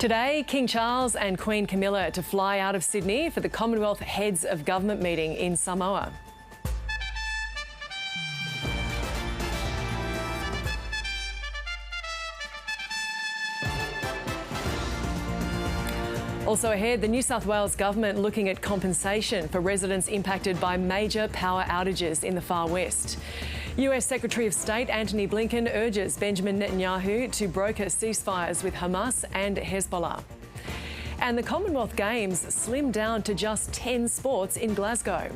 Today, King Charles and Queen Camilla to fly out of Sydney for the Commonwealth Heads of Government meeting in Samoa. Also ahead, the New South Wales government looking at compensation for residents impacted by major power outages in the Far West. US Secretary of State Antony Blinken urges Benjamin Netanyahu to broker ceasefires with Hamas and Hezbollah. And the Commonwealth Games slimmed down to just 10 sports in Glasgow.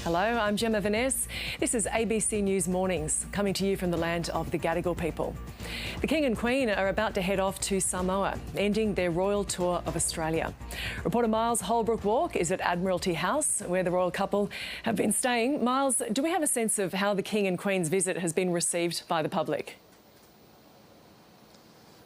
Hello, I'm Gemma Veness. This is ABC News Mornings, coming to you from the land of the Gadigal people. The King and Queen are about to head off to Samoa, ending their royal tour of Australia. Reporter Miles Holbrook-Walk is at Admiralty House, where the royal couple have been staying. Miles, do we have a sense of how the King and Queen's visit has been received by the public?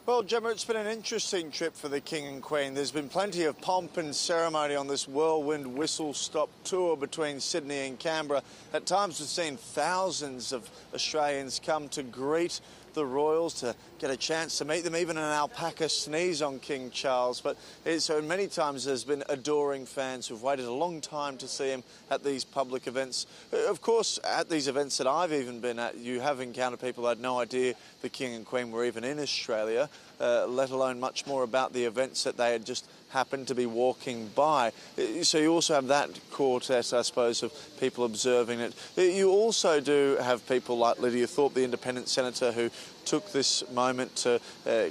Well, Gemma, it's been an interesting trip for the King and Queen. There's been plenty of pomp and ceremony on this whirlwind whistle-stop tour between Sydney and Canberra. At times we've seen thousands of Australians come to greet the royals, to get a chance to meet them. Even an alpaca sneeze on King Charles. But so many times there's been adoring fans who've waited a long time to see him at these public events. Of course, at these events that I've even been at, you have encountered people who had no idea the King and Queen were even in Australia, let alone much more about the events that they had just happened to be walking by. So you also have that quartet, I suppose, of people observing it. You also do have people like Lydia Thorpe, the independent senator, who took this moment to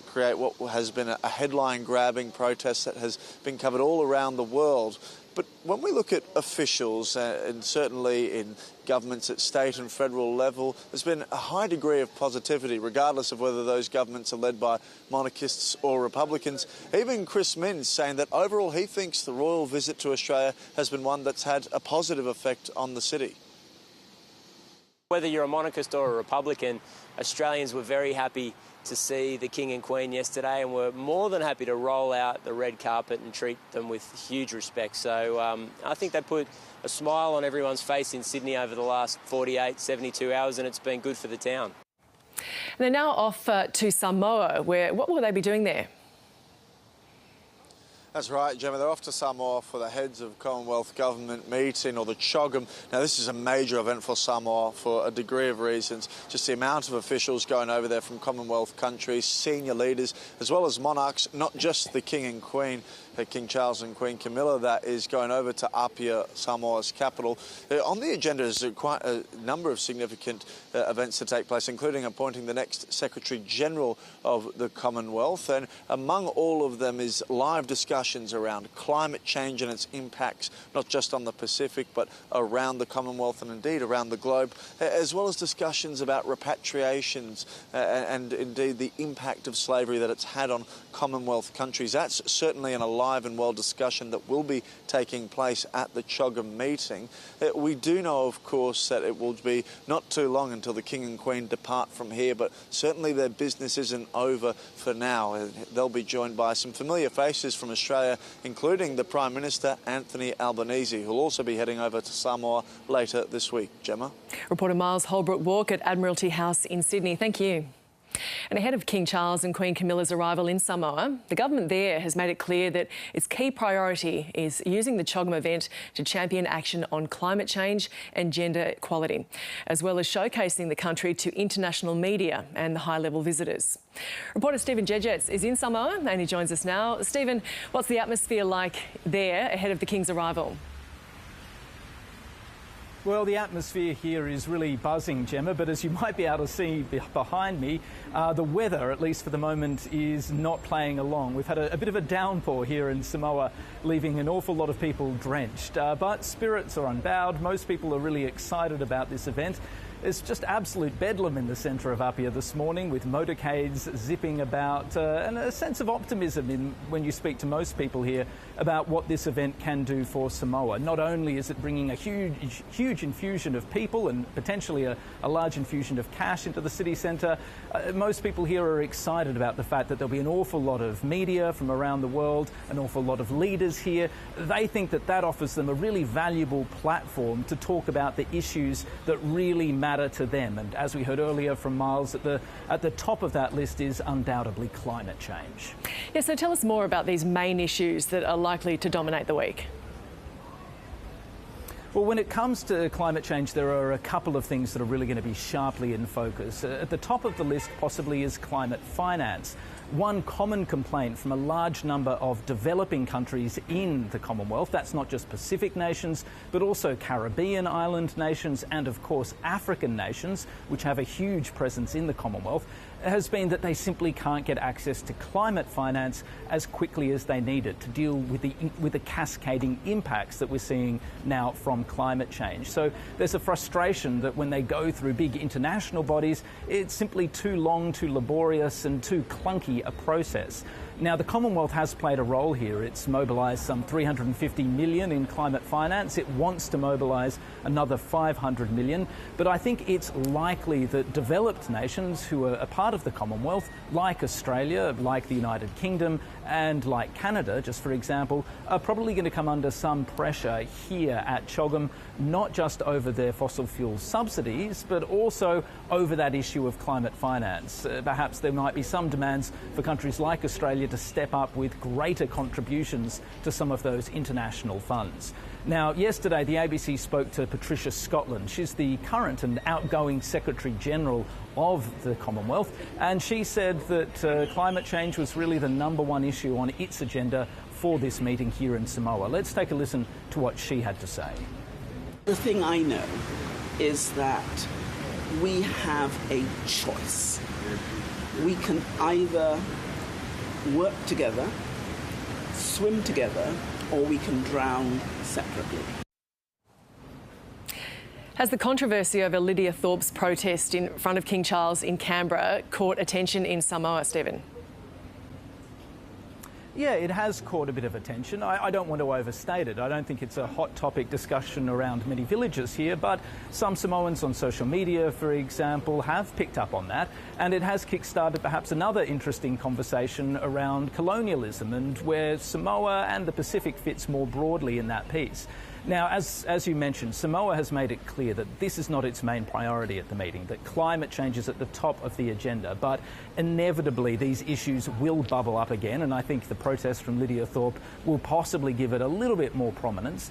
create what has been a headline-grabbing protest that has been covered all around the world. But when we look at officials, and certainly in governments at state and federal level, there's been a high degree of positivity, regardless of whether those governments are led by monarchists or Republicans. Even Chris Minns saying that overall he thinks the royal visit to Australia has been one that's had a positive effect on the city. Whether you're a monarchist or a Republican, Australians were very happy to see the King and Queen yesterday, and were more than happy to roll out the red carpet and treat them with huge respect. So I think they put a smile on everyone's face in Sydney over the last 48, 72 hours, and it's been good for the town. They're now off to Samoa, where what will they be doing there? That's right, Gemma. They're off to Samoa for the Heads of Commonwealth Government meeting, or the CHOGM. Now, this is a major event for Samoa for a degree of reasons. Just the amount of officials going over there from Commonwealth countries, senior leaders, as well as monarchs, not just the King and Queen, King Charles and Queen Camilla, that is going over to Apia, Samoa's capital. On the agenda is quite a number of significant events to take place, including appointing the next Secretary-General of the Commonwealth. And among all of them is live discussions around climate change and its impacts, not just on the Pacific, but around the Commonwealth and indeed around the globe, as well as discussions about repatriations and indeed the impact of slavery that it's had on Commonwealth countries. That's certainly an alive and well discussion that will be taking place at the CHOGM meeting. We do know, of course, that it will be not too long until the King and Queen depart from here, but certainly their business isn't over for now. They'll be joined by some familiar faces from Australia, including the Prime Minister, Anthony Albanese, who'll also be heading over to Samoa later this week. Gemma? Reporter Miles Holbrook-Walk at Admiralty House in Sydney. Thank you. And ahead of King Charles and Queen Camilla's arrival in Samoa, the government there has made it clear that its key priority is using the CHOGM event to champion action on climate change and gender equality, as well as showcasing the country to international media and the high-level visitors. Reporter Stephen Jedgetts is in Samoa and he joins us now. Stephen, what's the atmosphere like there ahead of the King's arrival? Well, the atmosphere here is really buzzing, Gemma, but as you might be able to see behind me, the weather, at least for the moment, is not playing along. We've had a bit of a downpour here in Samoa, leaving an awful lot of people drenched. But spirits are unbowed. Most people are really excited about this event. It's just absolute bedlam in the centre of Apia this morning, with motorcades zipping about and a sense of optimism when you speak to most people here about what this event can do for Samoa. Not only is it bringing a huge infusion of people and potentially a large infusion of cash into the city centre, most people here are excited about the fact that there'll be an awful lot of media from around the world, an awful lot of leaders here. They think that that offers them a really valuable platform to talk about the issues that really matter to them. And as we heard earlier from Miles, at the top of that list is undoubtedly climate change. Yeah, so tell us more about these main issues that are likely to dominate the week. Well, when it comes to climate change, there are a couple of things that are really going to be sharply in focus. At the top of the list possibly is climate finance. One common complaint from a large number of developing countries in the Commonwealth, that's not just Pacific nations, but also Caribbean island nations and, of course, African nations, which have a huge presence in the Commonwealth, has been that they simply can't get access to climate finance as quickly as they need it to deal with the cascading impacts that we're seeing now from climate change. So there's a frustration that when they go through big international bodies, it's simply too long, too laborious and too clunky a process. Now, the Commonwealth has played a role here. It's mobilised some $350 million in climate finance. It wants to mobilise another $500 million. But I think it's likely that developed nations who are a part of the Commonwealth, like Australia, like the United Kingdom, and like Canada, just for example, are probably going to come under some pressure here at CHOGM, not just over their fossil fuel subsidies, but also over that issue of climate finance. Perhaps there might be some demands for countries like Australia to step up with greater contributions to some of those international funds. Now, yesterday the ABC spoke to Patricia Scotland. She's the current and outgoing Secretary-General of the Commonwealth, and she said that climate change was really the #1 issue on its agenda for this meeting here in Samoa. Let's take a listen to what she had to say. The thing I know is that we have a choice. We can either work together, swim together, or we can drown separately. Has the controversy over Lydia Thorpe's protest in front of King Charles in Canberra caught attention in Samoa, Stephen? Yeah, it has caught a bit of attention. I don't want to overstate it. I don't think it's a hot topic discussion around many villages here, but some Samoans on social media, for example, have picked up on that, and it has kick-started perhaps another interesting conversation around colonialism and where Samoa and the Pacific fits more broadly in that piece. Now, as you mentioned, Samoa has made it clear that this is not its main priority at the meeting, that climate change is at the top of the agenda, but inevitably these issues will bubble up again, and I think the protest from Lydia Thorpe will possibly give it a little bit more prominence.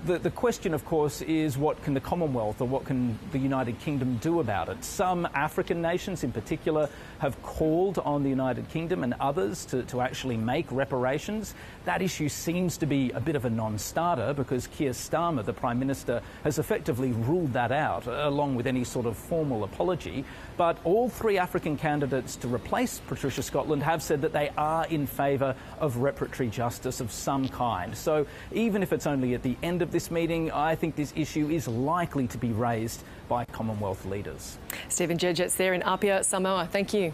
The question, of course, is what can the Commonwealth or what can the United Kingdom do about it? Some African nations in particular have called on the United Kingdom and others to actually make reparations. That issue seems to be a bit of a non-starter because Keir Starmer, the Prime Minister, has effectively ruled that out, along with any sort of formal apology. But all three African candidates to replace Patricia Scotland have said that they are in favour of reparatory justice of some kind. So even if it's only at the end of this meeting, I think this issue is likely to be raised by Commonwealth leaders. Stephen Jedget's there in Apia, Samoa. Thank you.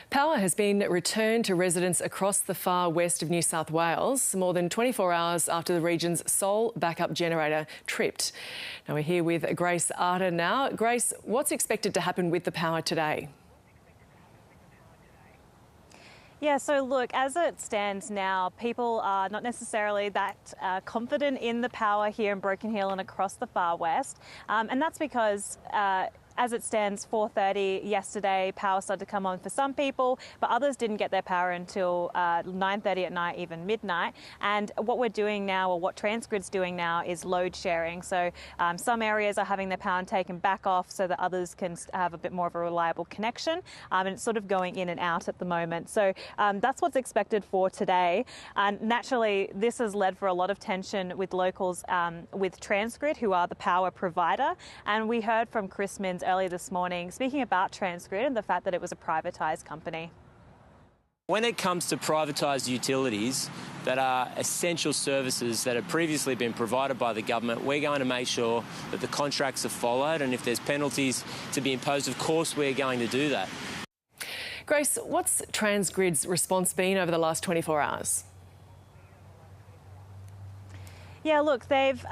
Power has been returned to residents across the far west of New South Wales, more than 24 hours after the region's sole backup generator tripped. Now we're here with Grace Arter now. Grace, what's expected to happen with the power today? Yeah, so look, as it stands now, people are not necessarily that confident in the power here in Broken Hill and across the Far West. And that's because as it stands, 4:30 yesterday, power started to come on for some people, but others didn't get their power until 9:30 at night, even midnight. And what we're doing now, or what Transgrid's doing now, is load sharing. So some areas are having their power taken back off so that others can have a bit more of a reliable connection. And it's sort of going in and out at the moment. So that's what's expected for today. And naturally, this has led for a lot of tension with locals with Transgrid, who are the power provider. And we heard from Chris Minns earlier this morning speaking about Transgrid and the fact that it was a privatised company. When it comes to privatised utilities that are essential services that have previously been provided by the government, we're going to make sure that the contracts are followed, and if there's penalties to be imposed, of course we're going to do that. Grace, what's Transgrid's response been over the last 24 hours? Yeah, look, they've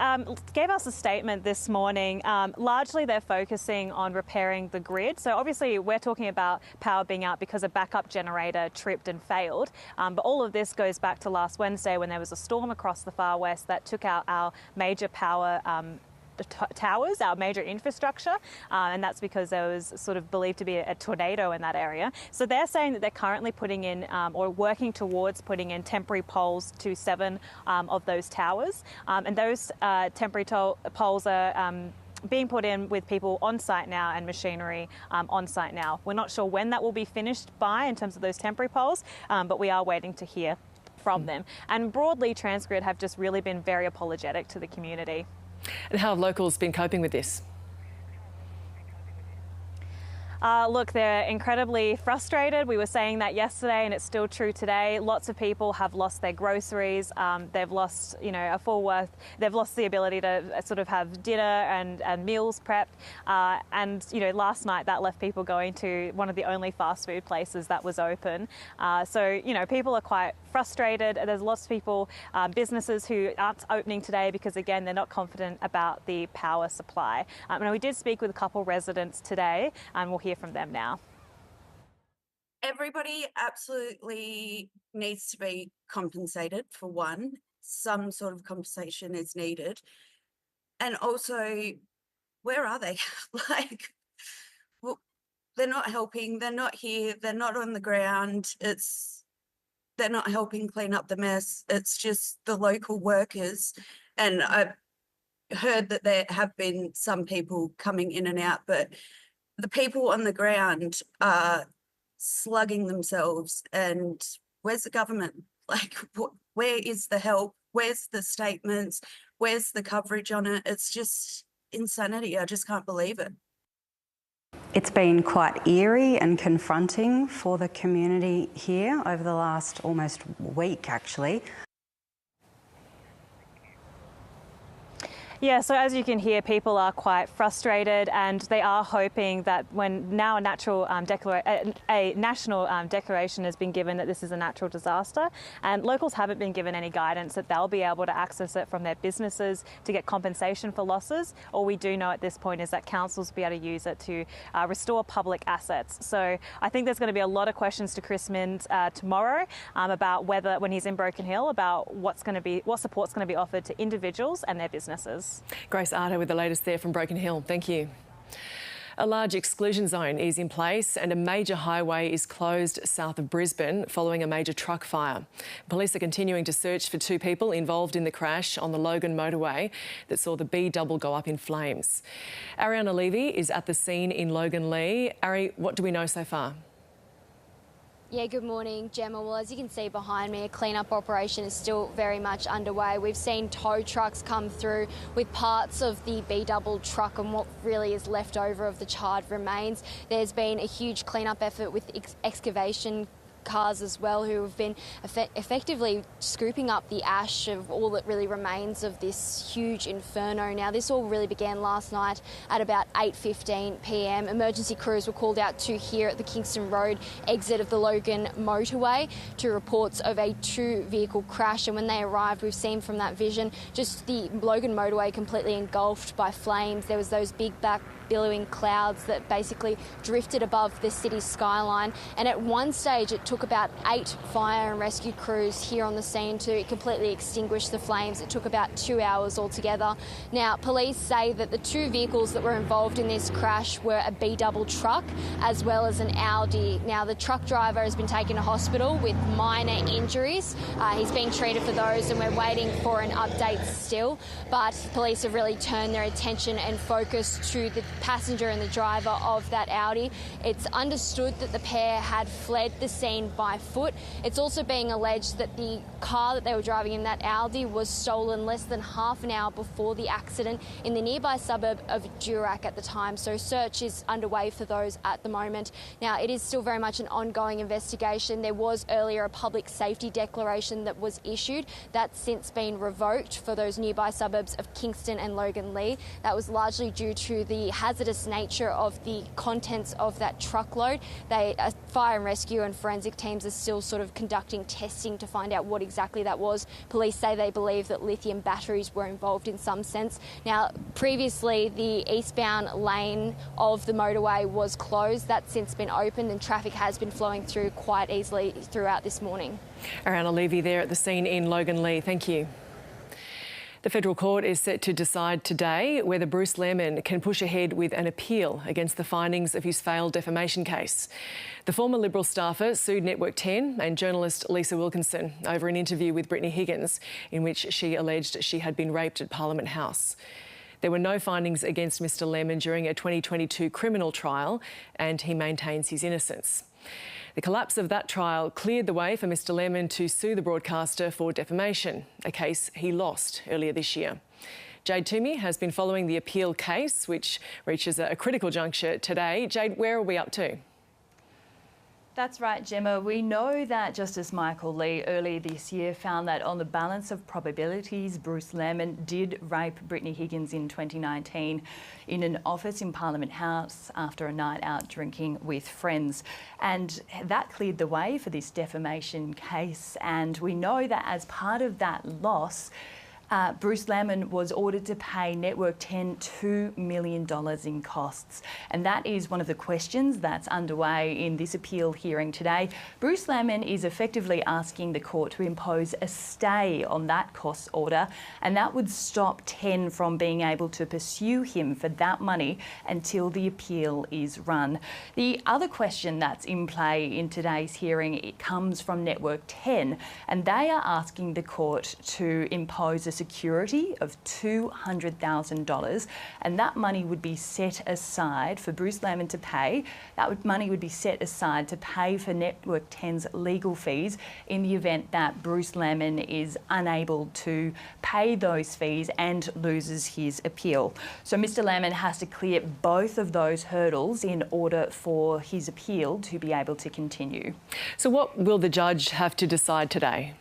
gave us a statement this morning. Largely, they're focusing on repairing the grid. So obviously, we're talking about power being out because a backup generator tripped and failed. But all of this goes back to last Wednesday when there was a storm across the Far West that took out our major power towers, our major infrastructure, and that's because there was sort of believed to be a tornado in that area. So they're saying that they're currently putting in or working towards putting in temporary poles to 7 of those towers, and those temporary poles are being put in with people on site now and machinery on site now. We're not sure when that will be finished by in terms of those temporary poles, but we are waiting to hear from them. And broadly, Transgrid have just really been very apologetic to the community. And how have locals been coping with this? Look, they're incredibly frustrated. We were saying that yesterday and it's still true today. Lots of people have lost their groceries. They've lost, a full worth. They've lost the ability to sort of have dinner and meals prepped. And last night that left people going to one of the only fast food places that was open. So, people are quite frustrated. There's lots of people, businesses who aren't opening today because, again, they're not confident about the power supply. And we did speak with a couple residents today, and we'll hear from them now. Everybody absolutely needs to be compensated, for one. Some sort of compensation is needed. And also, where are they? Well, they're not helping. They're not here. They're not on the ground. They're not helping clean up the mess. It's just the local workers. And I've heard that there have been some people coming in and out, but the people on the ground are slugging themselves. And where's the government? Where is the help? Where's the statements? Where's the coverage on it? It's just insanity. I just can't believe it. It's been quite eerie and confronting for the community here over the last almost week, actually. Yeah, so as you can hear, people are quite frustrated, and they are hoping that when now a national declaration has been given that this is a natural disaster, and locals haven't been given any guidance that they'll be able to access it from their businesses to get compensation for losses. All we do know at this point is that councils will be able to use it to restore public assets. So I think there's going to be a lot of questions to Chris Minns tomorrow about whether, when he's in Broken Hill, about what support's going to be offered to individuals and their businesses. Grace Arter with the latest there from Broken Hill. Thank you. A large exclusion zone is in place and a major highway is closed south of Brisbane following a major truck fire. Police are continuing to search for 2 people involved in the crash on the Logan Motorway that saw the B-double go up in flames. Ariana Levy is at the scene in Logan Lee. Ari, what do we know so far? Yeah, good morning, Gemma. Well, as you can see behind me, a clean-up operation is still very much underway. We've seen tow trucks come through with parts of the B-double truck and what really is left over of the charred remains. There's been a huge clean-up effort with excavation cars as well, who have been effectively scooping up the ash of all that really remains of this huge inferno. Now, this all really began last night at about 8:15 p.m. Emergency crews were called out to here at the Kingston Road exit of the Logan Motorway to reports of a 2-vehicle crash, and when they arrived, we've seen from that vision just the Logan Motorway completely engulfed by flames. There was those big black billowing clouds that basically drifted above the city skyline, and at one stage it took about 8 fire and rescue crews here on the scene to completely extinguish the flames. It took about 2 hours altogether. Now, police say that the 2 vehicles that were involved in this crash were a B-double truck as well as an Audi. Now, the truck driver has been taken to hospital with minor injuries. He's being treated for those, and we're waiting for an update still, but police have really turned their attention and focus to the passenger and the driver of that Audi. It's understood that the pair had fled the scene by foot. It's also being alleged that the car that they were driving in, that Audi, was stolen less than half an hour before the accident in the nearby suburb of Durack at the time. So search is underway for those at the moment. Now, it is still very much an ongoing investigation. There was earlier a public safety declaration that was issued. That's since been revoked for those nearby suburbs of Kingston and Logan Lee. That was largely due to the hazardous nature of the contents of that truckload. Fire and rescue and forensic teams are still sort of conducting testing to find out what exactly that was. Police say they believe that lithium batteries were involved in some sense. Now, previously, the eastbound lane of the motorway was closed. That's since been opened and traffic has been flowing through quite easily throughout this morning. Ariana Levy there at the scene in Logan Lee. Thank you. The federal court is set to decide today whether Brice Lemman can push ahead with an appeal against the findings of his failed defamation case. The former Liberal staffer sued Network 10 and journalist Lisa Wilkinson over an interview with Brittany Higgins in which she alleged she had been raped at Parliament House. There were no findings against Mr Lemman during a 2022 criminal trial, and he maintains his innocence. The collapse of that trial cleared the way for Mr Lemman to sue the broadcaster for defamation, a case he lost earlier this year. Jade Toomey has been following the appeal case, which reaches a critical juncture today. Jade, where are we up to? That's right, Gemma. We know that Justice Michael Lee earlier this year found that on the balance of probabilities, Brice Lemman did rape Brittany Higgins in 2019 in an office in Parliament House after a night out drinking with friends. And that cleared the way for this defamation case. And we know that as part of that loss, Brice Lemman was ordered to pay Network 10 $2 million in costs. And that is one of the questions that's underway in this appeal hearing today. Brice Lemman is effectively asking the court to impose a stay on that cost order, and that would stop 10 from being able to pursue him for that money until the appeal is run. The other question that's in play in today's hearing, it comes from Network 10, and they are asking the court to impose a security of $200,000, and that money would be set aside for Brice Lemman to pay. Money would be set aside to pay for Network 10's legal fees in the event that Brice Lemman is unable to pay those fees and loses his appeal. So Mr Lemman has to clear both of those hurdles in order for his appeal to be able to continue. So what will the judge have to decide today?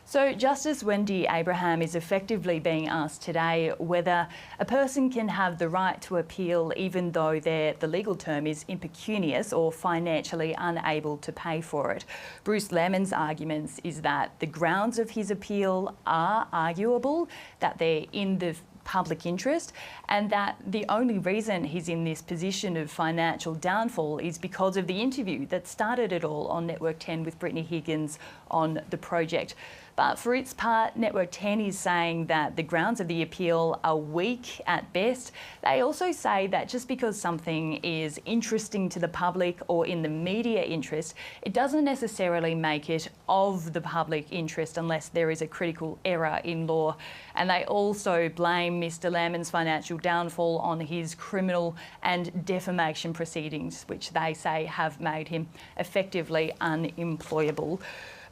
So Justice Wendy Abraham is effectively being asked today whether a person can have the right to appeal even though the legal term is impecunious or financially unable to pay for it. Brice Lemman's arguments is that the grounds of his appeal are arguable, that they're in the public interest, and that the only reason he's in this position of financial downfall is because of the interview that started it all on Network 10 with Brittany Higgins on the project. But for its part, Network 10 is saying that the grounds of the appeal are weak at best. They also say that just because something is interesting to the public or in the media interest, it doesn't necessarily make it of the public interest unless there is a critical error in law. And they also blame Mr Lemman's financial downfall on his criminal and defamation proceedings, which they say have made him effectively unemployable.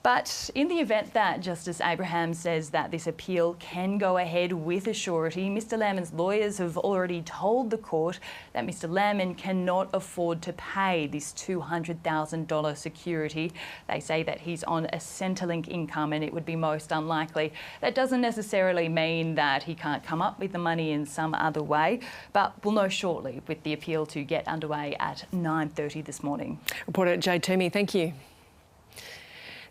But in the event that Justice Abraham says that this appeal can go ahead with a surety, Mr Lemman's lawyers have already told the court that Mr Lemman cannot afford to pay this $200,000 security. They say that he's on a Centrelink income and it would be most unlikely. That doesn't necessarily mean that he can't come up with the money in some other way, but we'll know shortly with the appeal to get underway at 9:30 this morning. Reporter Jade Toomey, thank you.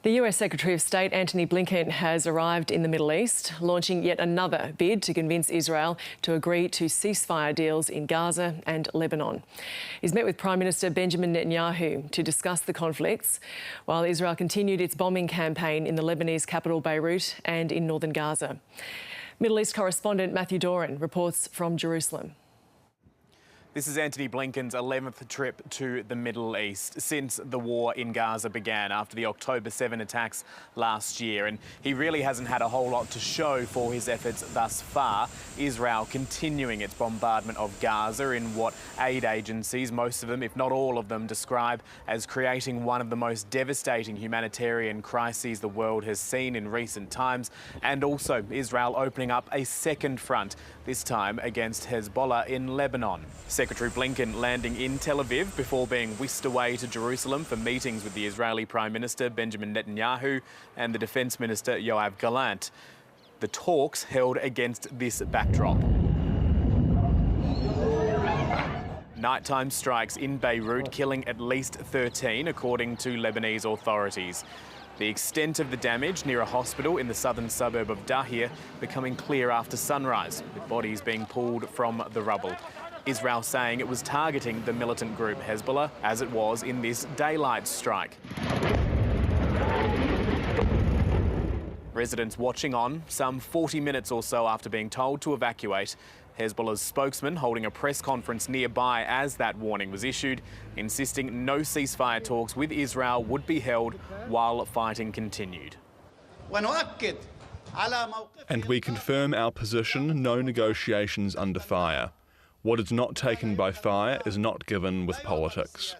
The US Secretary of State Antony Blinken has arrived in the Middle East, launching yet another bid to convince Israel to agree to ceasefire deals in Gaza and Lebanon. He's met with Prime Minister Benjamin Netanyahu to discuss the conflicts, while Israel continued its bombing campaign in the Lebanese capital Beirut and in northern Gaza. Middle East correspondent Matthew Doran reports from Jerusalem. This is Antony Blinken's 11th trip to the Middle East since the war in Gaza began after the October 7 attacks last year. And he really hasn't had a whole lot to show for his efforts thus far. Israel continuing its bombardment of Gaza in what aid agencies, most of them, if not all of them, describe as creating one of the most devastating humanitarian crises the world has seen in recent times. And also Israel opening up a second front, this time against Hezbollah in Lebanon. Secretary Blinken landing in Tel Aviv before being whisked away to Jerusalem for meetings with the Israeli Prime Minister Benjamin Netanyahu and the Defence Minister Yoav Gallant. The talks held against this backdrop. Nighttime strikes in Beirut killing at least 13, according to Lebanese authorities. The extent of the damage near a hospital in the southern suburb of Dahir becoming clear after sunrise, with bodies being pulled from the rubble. Israel saying it was targeting the militant group Hezbollah, as it was in this daylight strike. Residents watching on some 40 minutes or so after being told to evacuate. Hezbollah's spokesman holding a press conference nearby as that warning was issued, insisting no ceasefire talks with Israel would be held while fighting continued. And we confirm our position, no negotiations under fire. What is not taken by fire is not given with politics.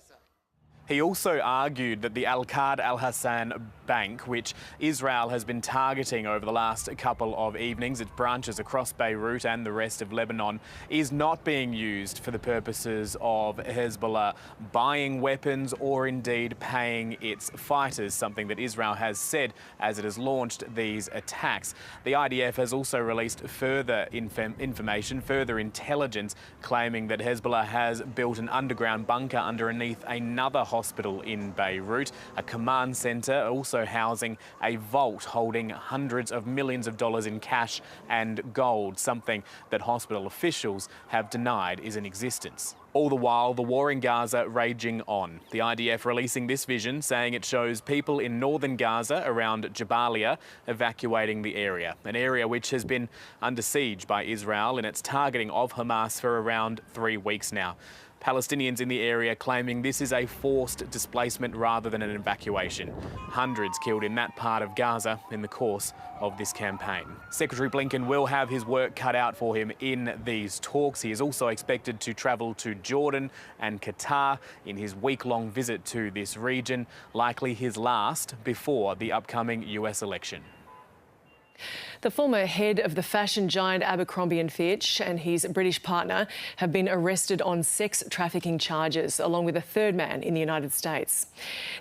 He also argued that the Al-Qad Al-Hassan Bank, which Israel has been targeting over the last couple of evenings, its branches across Beirut and the rest of Lebanon, is not being used for the purposes of Hezbollah buying weapons or indeed paying its fighters, something that Israel has said as it has launched these attacks. The IDF has also released further information, further intelligence, claiming that Hezbollah has built an underground bunker underneath another hospital in Beirut, a command centre also housing a vault holding hundreds of millions of dollars in cash and gold, something that hospital officials have denied is in existence. All the while, the war in Gaza raging on. The IDF releasing this vision, saying it shows people in northern Gaza around Jabalia evacuating the area, an area which has been under siege by Israel in its targeting of Hamas for around 3 weeks now. Palestinians in the area claiming this is a forced displacement rather than an evacuation. Hundreds killed in that part of Gaza in the course of this campaign. Secretary Blinken will have his work cut out for him in these talks. He is also expected to travel to Jordan and Qatar in his week-long visit to this region, likely his last before the upcoming US election. The former head of the fashion giant Abercrombie & Fitch and his British partner have been arrested on sex trafficking charges, along with a third man in the United States.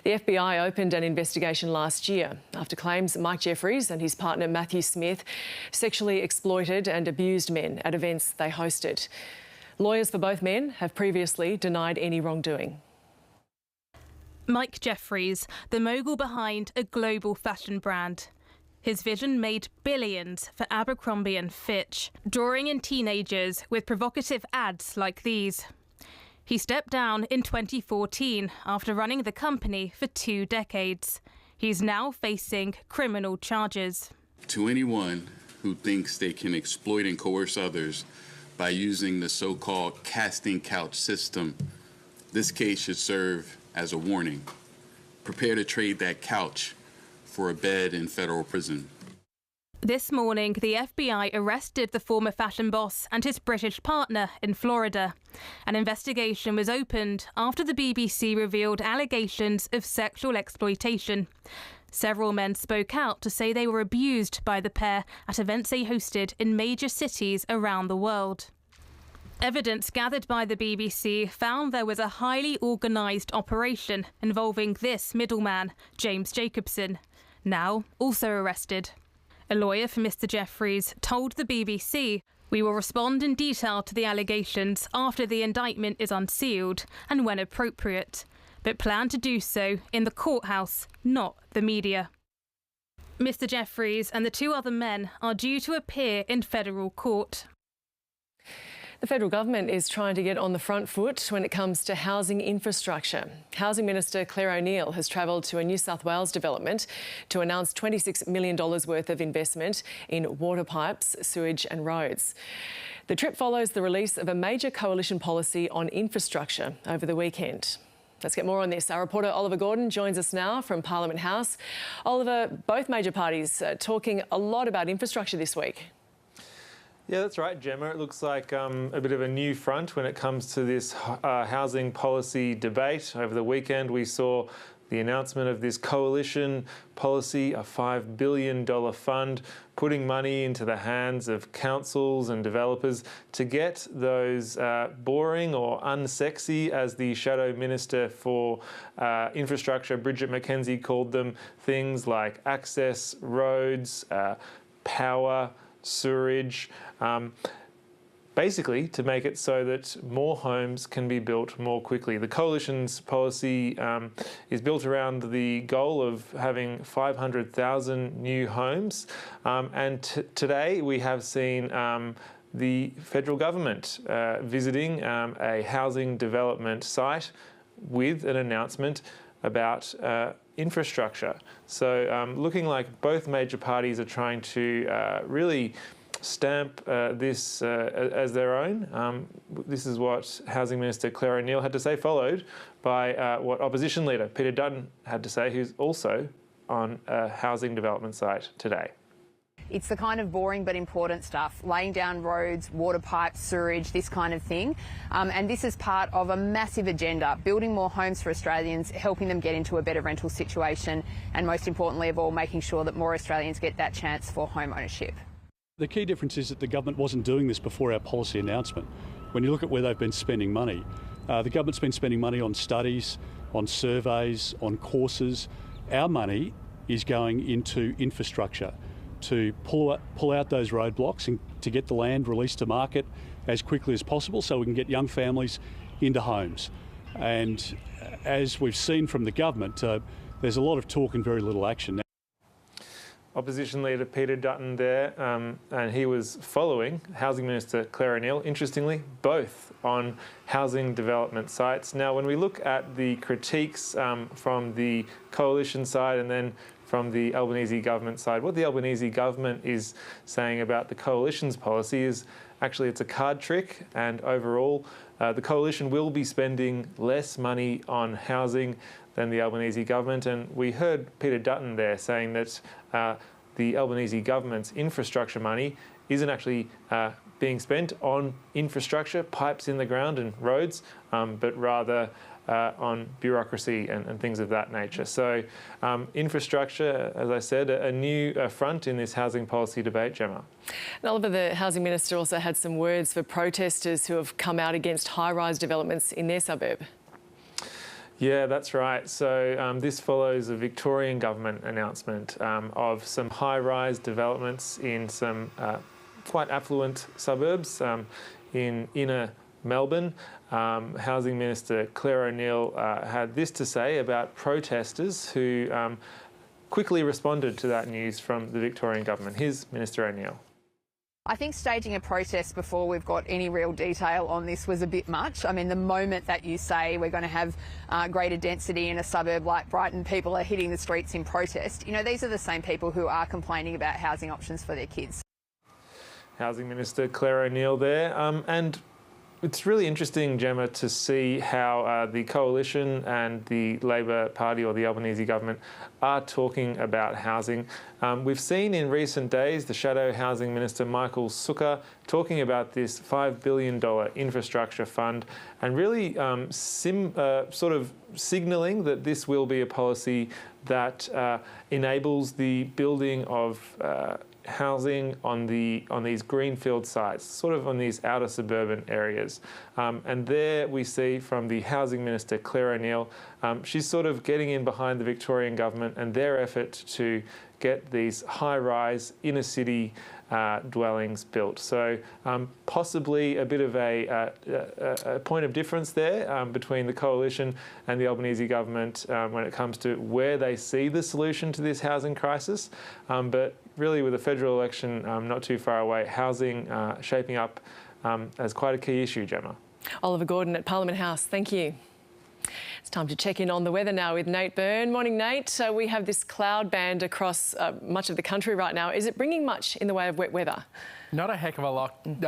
The FBI opened an investigation last year after claims Mike Jeffries and his partner Matthew Smith sexually exploited and abused men at events they hosted. Lawyers for both men have previously denied any wrongdoing. Mike Jeffries, the mogul behind a global fashion brand. His vision made billions for Abercrombie & Fitch, drawing in teenagers with provocative ads like these. He stepped down in 2014 after running the company for 2 decades. He's now facing criminal charges. To anyone who thinks they can exploit and coerce others by using the so-called casting couch system, this case should serve as a warning. Prepare to trade that couch for a bed in federal prison. This morning, the FBI arrested the former fashion boss and his British partner in Florida. An investigation was opened after the BBC revealed allegations of sexual exploitation. Several men spoke out to say they were abused by the pair at events they hosted in major cities around the world. Evidence gathered by the BBC found there was a highly organised operation involving this middleman, James Jacobson, now also arrested. A lawyer for Mr. Jeffries told the BBC, "We will respond in detail to the allegations after the indictment is unsealed and when appropriate, but plan to do so in the courthouse, not the media." Mr. Jeffries and the 2 other men are due to appear in federal court. The federal government is trying to get on the front foot when it comes to housing infrastructure. Housing Minister Claire O'Neil has travelled to a New South Wales development to announce $26 million worth of investment in water pipes, sewage and roads. The trip follows the release of a major coalition policy on infrastructure over the weekend. Let's get more on this. Our reporter Oliver Gordon joins us now from Parliament House. Oliver, both major parties talking a lot about infrastructure this week. Yeah, that's right, Gemma. It looks like a bit of a new front when it comes to this housing policy debate. Over the weekend, we saw the announcement of this coalition policy, a $5 billion fund, putting money into the hands of councils and developers to get those boring or unsexy, as the Shadow Minister for Infrastructure, Bridget McKenzie, called them, things like access roads, power, sewerage, basically to make it so that more homes can be built more quickly. The Coalition's policy is built around the goal of having 500,000 new homes. And today we have seen the federal government visiting a housing development site with an announcement about infrastructure. So looking like both major parties are trying to really stamp this as their own. This is what Housing Minister Claire O'Neil had to say, followed by what Opposition Leader Peter Dutton had to say, who's also on a housing development site today. It's the kind of boring but important stuff, laying down roads, water pipes, sewerage, this kind of thing. And this is part of a massive agenda, building more homes for Australians, helping them get into a better rental situation, and most importantly of all, making sure that more Australians get that chance for home ownership. The key difference is that the government wasn't doing this before our policy announcement. When you look at where they've been spending money, the government's been spending money on studies, on surveys, on courses. Our money is going into infrastructure to pull out those roadblocks and to get the land released to market as quickly as possible so we can get young families into homes. And as we've seen from the government, there's a lot of talk and very little action. Opposition Leader Peter Dutton there, and he was following Housing Minister Claire O'Neil, interestingly, both on housing development sites. Now, when we look at the critiques from the coalition side and then from the Albanese government side, what the Albanese government is saying about the coalition's policy is actually it's a card trick, and overall the coalition will be spending less money on housing than the Albanese government. And we heard Peter Dutton there saying that the Albanese government's infrastructure money isn't actually being spent on infrastructure, pipes in the ground and roads, but rather on bureaucracy and things of that nature. So infrastructure, as I said, a new front in this housing policy debate, Gemma. And Oliver, the Housing Minister also had some words for protesters who have come out against high-rise developments in their suburb. Yeah, that's right. So this follows a Victorian government announcement of some high-rise developments in some quite affluent suburbs in inner Melbourne. Housing Minister Claire O'Neil had this to say about protesters who quickly responded to that news from the Victorian government. Here's Minister O'Neil. I think staging a protest before we've got any real detail on this was a bit much. I mean, the moment that you say we're going to have greater density in a suburb like Brighton, people are hitting the streets in protest. You know, these are the same people who are complaining about housing options for their kids. Housing Minister Claire O'Neil there. And it's really interesting, Gemma, to see how the coalition and the Labor Party or the Albanese government are talking about housing. We've seen in recent days the Shadow Housing Minister Michael Sukkar talking about this $5 billion infrastructure fund and really sort of signalling that this will be a policy that enables the building of housing on these greenfield sites, sort of on these outer suburban areas. And there we see from the Housing Minister, Claire O'Neil, she's sort of getting in behind the Victorian government and their effort to get these high-rise inner-city dwellings built. So possibly a bit of a point of difference there between the coalition and the Albanese government when it comes to where they see the solution to this housing crisis. But really, with the federal election not too far away, housing shaping up as quite a key issue, Gemma. Oliver Gordon at Parliament House, thank you. It's time to check in on the weather now with Nate Byrne. Morning, Nate. We have this cloud band across much of the country right now. Is it bringing much in the way of wet weather? Not a heck of a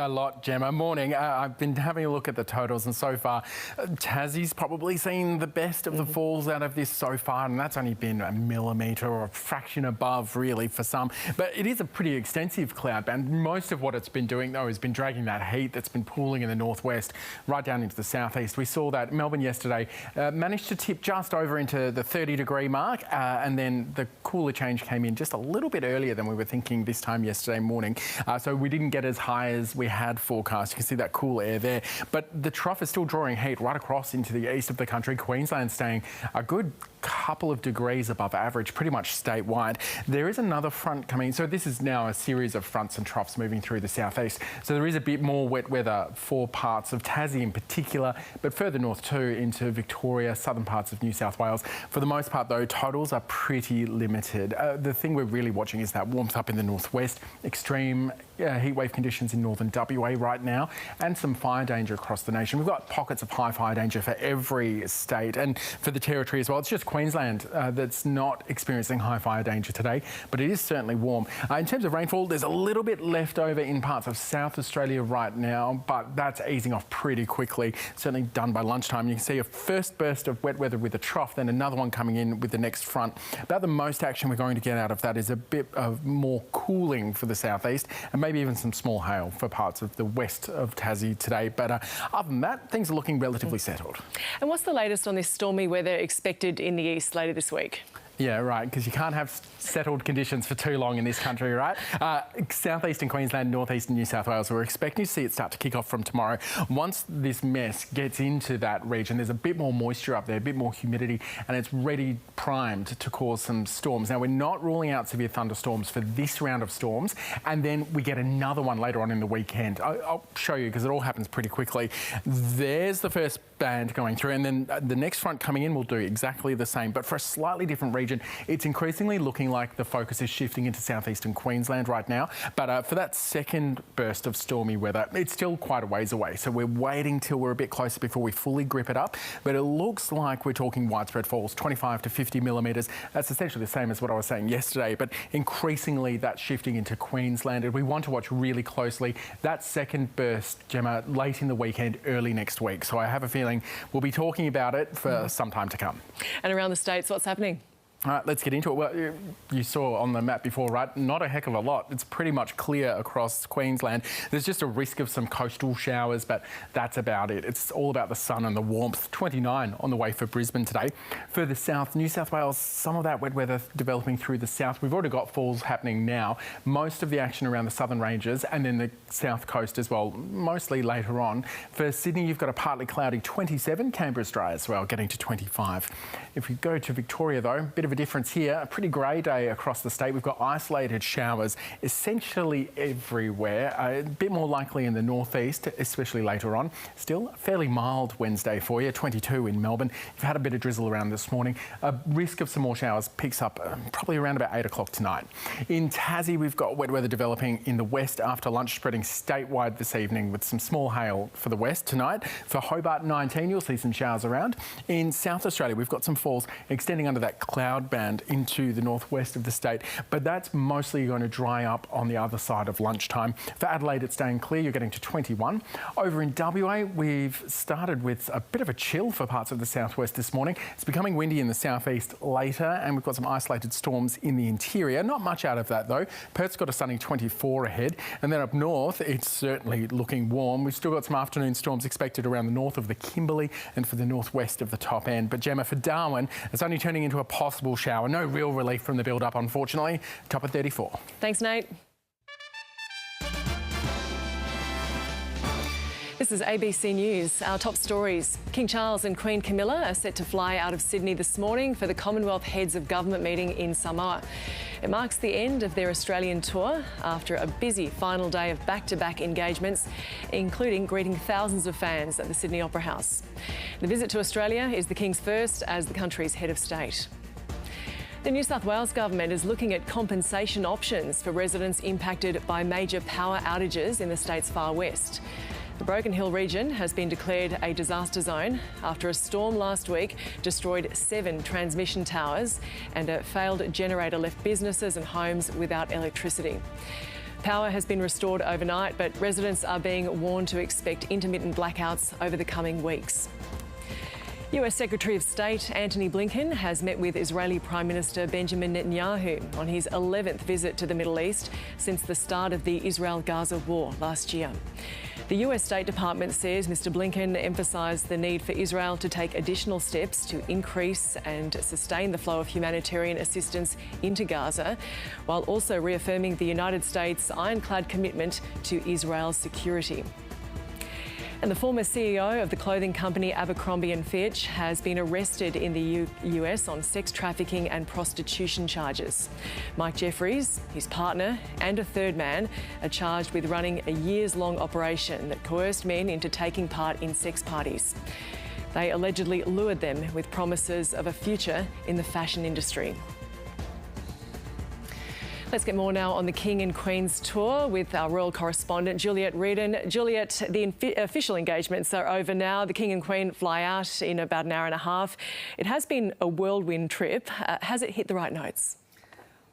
lot, Gemma. Morning. I've been having a look at the totals, and so far, Tassie's probably seen the best of the falls out of this so far, and that's only been a millimetre or a fraction above, really, for some. But it is a pretty extensive cloud band. Most of what it's been doing, though, has been dragging that heat that's been pooling in the northwest right down into the southeast. We saw that Melbourne yesterday managed to tip just over into the 30-degree mark, and then the cooler change came in just a little bit earlier than we were thinking this time yesterday morning. So we didn't get as high as we had forecast. You can see that cool air there. But the trough is still drawing heat right across into the east of the country. Queensland staying a good couple of degrees above average, pretty much statewide. There is another front coming. So this is now a series of fronts and troughs moving through the southeast. So there is a bit more wet weather for parts of Tassie in particular, but further north too into Victoria, southern parts of New South Wales. For the most part, though, totals are pretty limited. The thing we're really watching is that warmth up in the northwest, extreme heatwave conditions in northern WA right now, and some fire danger across the nation. We've got pockets of high fire danger for every state, and for the territory as well. It's just Queensland that's not experiencing high fire danger today, but it is certainly warm. In terms of rainfall, there's a little bit left over in parts of South Australia right now, but that's easing off pretty quickly, certainly done by lunchtime. You can see a first burst of wet weather with a trough, then another one coming in with the next front. About the most action we're going to get out of that is a bit of more cooling for the southeast, and maybe even some small hail for parts of the west of Tassie today. But other than that, things are looking relatively settled. And what's the latest on this stormy weather expected in the east later this week? Yeah, right, because you can't have settled conditions for too long in this country, right? Southeastern Queensland, northeastern New South Wales, we're expecting to see it start to kick off from tomorrow. Once this mess gets into that region, there's a bit more moisture up there, a bit more humidity, and it's ready, primed to cause some storms. Now, we're not ruling out severe thunderstorms for this round of storms, and then we get another one later on in the weekend. I'll show you, because it all happens pretty quickly. There's the first band going through, and then the next front coming in will do exactly the same, but for a slightly different region. It's increasingly looking like the focus is shifting into southeastern Queensland right now. But for that second burst of stormy weather, it's still quite a ways away. So we're waiting till we're a bit closer before we fully grip it up. But it looks like we're talking widespread falls, 25 to 50 millimetres. That's essentially the same as what I was saying yesterday. But increasingly that's shifting into Queensland. And we want to watch really closely that second burst, Gemma, late in the weekend, early next week. So I have a feeling we'll be talking about it for some time to come. And around the states, what's happening? All right, let's get into it. Well, you saw on the map before, right? Not a heck of a lot. It's pretty much clear across Queensland. There's just a risk of some coastal showers, but that's about it. It's all about the sun and the warmth. 29 on the way for Brisbane today. Further south, New South Wales, some of that wet weather developing through the south. We've already got falls happening now. Most of the action around the southern ranges and then the south coast as well, mostly later on. For Sydney, you've got a partly cloudy 27. Canberra's dry as well, getting to 25. If you go to Victoria, though, a bit of a difference here. A pretty grey day across the state. We've got isolated showers essentially everywhere. A bit more likely in the northeast, especially later on. Still a fairly mild Wednesday for you, 22 in Melbourne. You've had a bit of drizzle around this morning. A risk of some more showers picks up probably around about 8 o'clock tonight. In Tassie, we've got wet weather developing in the west after lunch, spreading statewide this evening with some small hail for the west tonight. For Hobart 19, you'll see some showers around. In South Australia, we've got some falls extending under that cloud band into the northwest of the state, but that's mostly going to dry up on the other side of lunchtime. For Adelaide, it's staying clear. You're getting to 21. Over in WA, we've started with a bit of a chill for parts of the southwest this morning. It's becoming windy in the southeast later, and we've got some isolated storms in the interior. Not much out of that, though. Perth's got a sunny 24 ahead, and then up north, it's certainly looking warm. We've still got some afternoon storms expected around the north of the Kimberley and for the northwest of the top end. But Gemma, for Darwin, it's only turning into a possible shower. No real relief from the build-up, unfortunately. Top at 34. Thanks, Nate. This is ABC News. Our top stories. King Charles and Queen Camilla are set to fly out of Sydney this morning for the Commonwealth Heads of Government meeting in Samoa. It marks the end of their Australian tour after a busy final day of back-to-back engagements, including greeting thousands of fans at the Sydney Opera House. The visit to Australia is the King's first as the country's head of state. The New South Wales Government is looking at compensation options for residents impacted by major power outages in the state's Far West. The Broken Hill region has been declared a disaster zone after a storm last week destroyed 7 transmission towers and a failed generator left businesses and homes without electricity. Power has been restored overnight, but residents are being warned to expect intermittent blackouts over the coming weeks. US Secretary of State Antony Blinken has met with Israeli Prime Minister Benjamin Netanyahu on his 11th visit to the Middle East since the start of the Israel-Gaza war last year. The US State Department says Mr Blinken emphasised the need for Israel to take additional steps to increase and sustain the flow of humanitarian assistance into Gaza, while also reaffirming the United States' ironclad commitment to Israel's security. And the former CEO of the clothing company Abercrombie & Fitch has been arrested in the US on sex trafficking and prostitution charges. Mike Jeffries, his partner and a third man are charged with running a years-long operation that coerced men into taking part in sex parties. They allegedly lured them with promises of a future in the fashion industry. Let's get more now on the King and Queen's tour with our royal correspondent, Juliet Reen. Juliet, the official engagements are over now. The King and Queen fly out in about an hour and a half. It has been a whirlwind trip. Has it hit the right notes?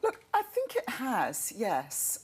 Look, I think it has, yes.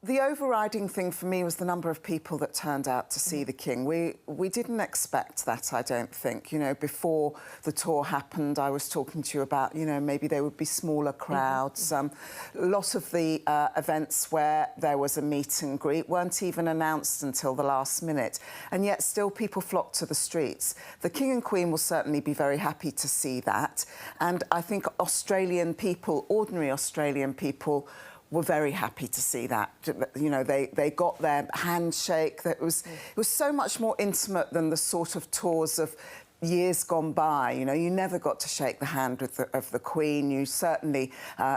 The overriding thing for me was the number of people that turned out to see the King. We didn't expect that, I don't think. You know, before the tour happened, I was talking to you about, you know, maybe there would be smaller crowds. A lot of the events where there was a meet and greet weren't even announced until the last minute, and yet still people flocked to the streets. The King and Queen will certainly be very happy to see that, and I think Australian people, ordinary Australian people, were very happy to see that. You know, they got their handshake. It was so much more intimate than the sort of tours of years gone by. You know, you never got to shake the hand of the Queen. You certainly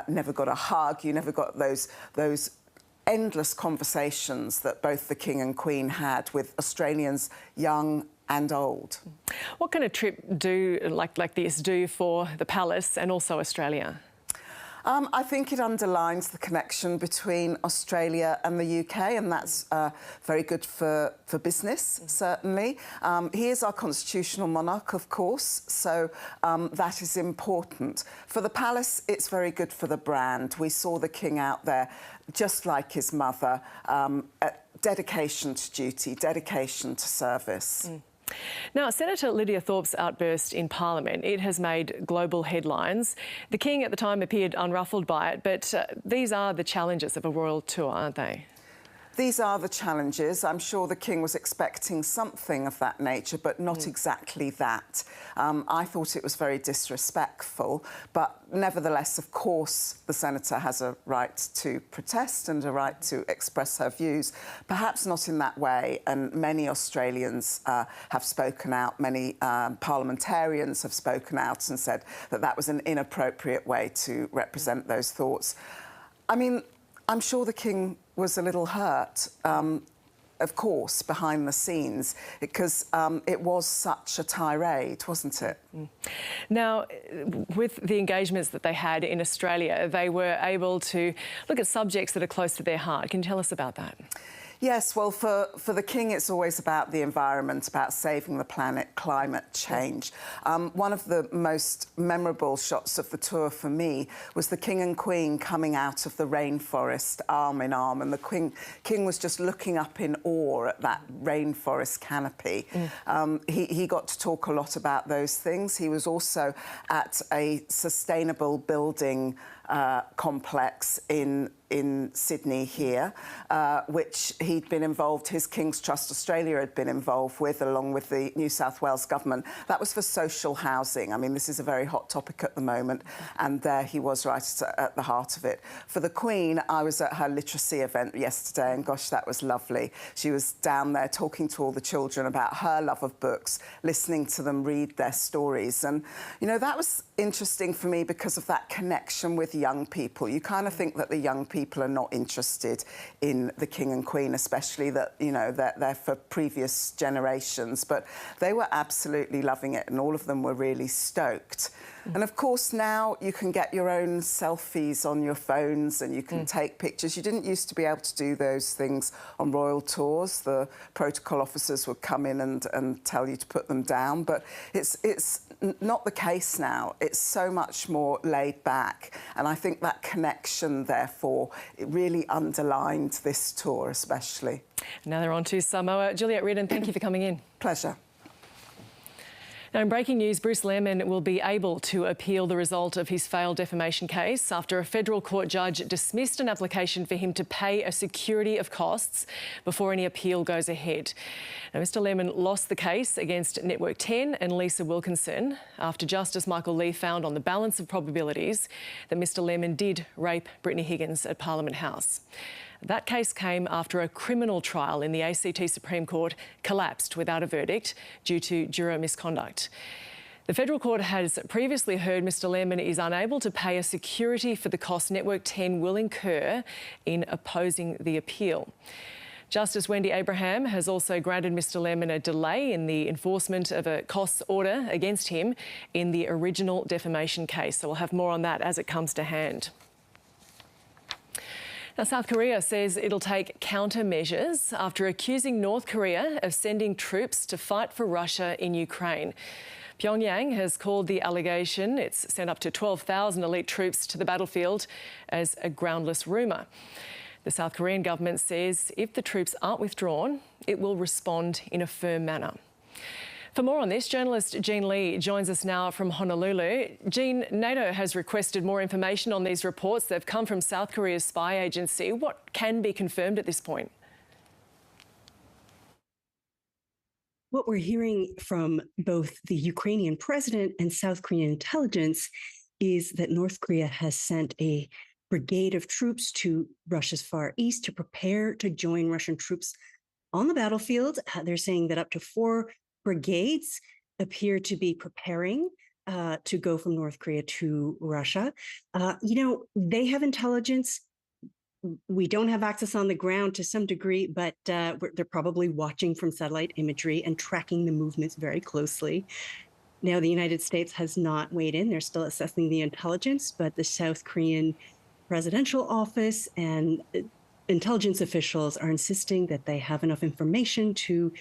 never got a hug. You never got those endless conversations that both the King and Queen had with Australians, young and old. What can a trip like this do for the palace and also Australia? I think it underlines the connection between Australia and the UK, and that's very good for business, certainly. He is our constitutional monarch, of course, so that is important. For the palace, it's very good for the brand. We saw the King out there, just like his mother, dedication to duty, dedication to service. Now, Senator Lydia Thorpe's outburst in Parliament, it has made global headlines. The King at the time appeared unruffled by it, but these are the challenges of a royal tour, aren't they? These are the challenges. I'm sure the King was expecting something of that nature, but not exactly that. I thought it was very disrespectful, but nevertheless, of course, the Senator has a right to protest and a right to express her views, perhaps not in that way, and many Australians have spoken out, many parliamentarians have spoken out and said that that was an inappropriate way to represent those thoughts. I mean, I'm sure the King was a little hurt, of course, behind the scenes, because it was such a tirade, wasn't it? Now, with the engagements that they had in Australia, they were able to look at subjects that are close to their heart. Can you tell us about that? Yes, well, for the King, it's always about the environment, about saving the planet, climate change. One of the most memorable shots of the tour for me was the King and Queen coming out of the rainforest arm in arm, and the King was just looking up in awe at that rainforest canopy. He got to talk a lot about those things. He was also at a sustainable building complex in Sydney here, which he'd been involved, his King's Trust Australia had been involved with, along with the New South Wales government. That was for social housing. I mean, this is a very hot topic at the moment, and there he was right at the heart of it. For the Queen, I was at her literacy event yesterday, and gosh, that was lovely. She was down there talking to all the children about her love of books, listening to them read their stories. And, you know, that was interesting for me because of that connection with young people. You kind of think that the young people are not interested in the King and Queen, especially that, you know, they're for previous generations, but they were absolutely loving it, and all of them were really stoked. And of course, now you can get your own selfies on your phones and you can take pictures. You didn't used to be able to do those things on royal tours. The protocol officers would come in and tell you to put them down. But it's not the case now. It's so much more laid back. And I think that connection, therefore, it really underlined this tour especially. Now they're on to Samoa. Juliet Reen, thank you for coming in. Pleasure. Now, in breaking news, Bruce Lemman will be able to appeal the result of his failed defamation case after a federal court judge dismissed an application for him to pay a security of costs before any appeal goes ahead. Now, Mr Lemman lost the case against Network 10 and Lisa Wilkinson after Justice Michael Lee found on the balance of probabilities that Mr Lemman did rape Brittany Higgins at Parliament House. That case came after a criminal trial in the ACT Supreme Court collapsed without a verdict due to juror misconduct. The federal court has previously heard Mr Lemman is unable to pay a security for the cost Network 10 will incur in opposing the appeal. Justice Wendy Abraham has also granted Mr Lemman a delay in the enforcement of a costs order against him in the original defamation case. So we'll have more on that as it comes to hand. Now, South Korea says it'll take countermeasures after accusing North Korea of sending troops to fight for Russia in Ukraine. Pyongyang has called the allegation it's sent up to 12,000 elite troops to the battlefield as a groundless rumour. The South Korean government says if the troops aren't withdrawn, it will respond in a firm manner. For more on this, journalist Jean Lee joins us now from Honolulu. Jean, NATO has requested more information on these reports. They've come from South Korea's spy agency. What can be confirmed at this point? What we're hearing from both the Ukrainian president and South Korean intelligence is that North Korea has sent a brigade of troops to Russia's Far East to prepare to join Russian troops on the battlefield. They're saying that up to 4 brigades appear to be preparing to go from North Korea to Russia. They have intelligence. We don't have access on the ground to some degree, but they're probably watching from satellite imagery and tracking the movements very closely. Now, the United States has not weighed in. They're still assessing the intelligence, but the South Korean presidential office and intelligence officials are insisting that they have enough information to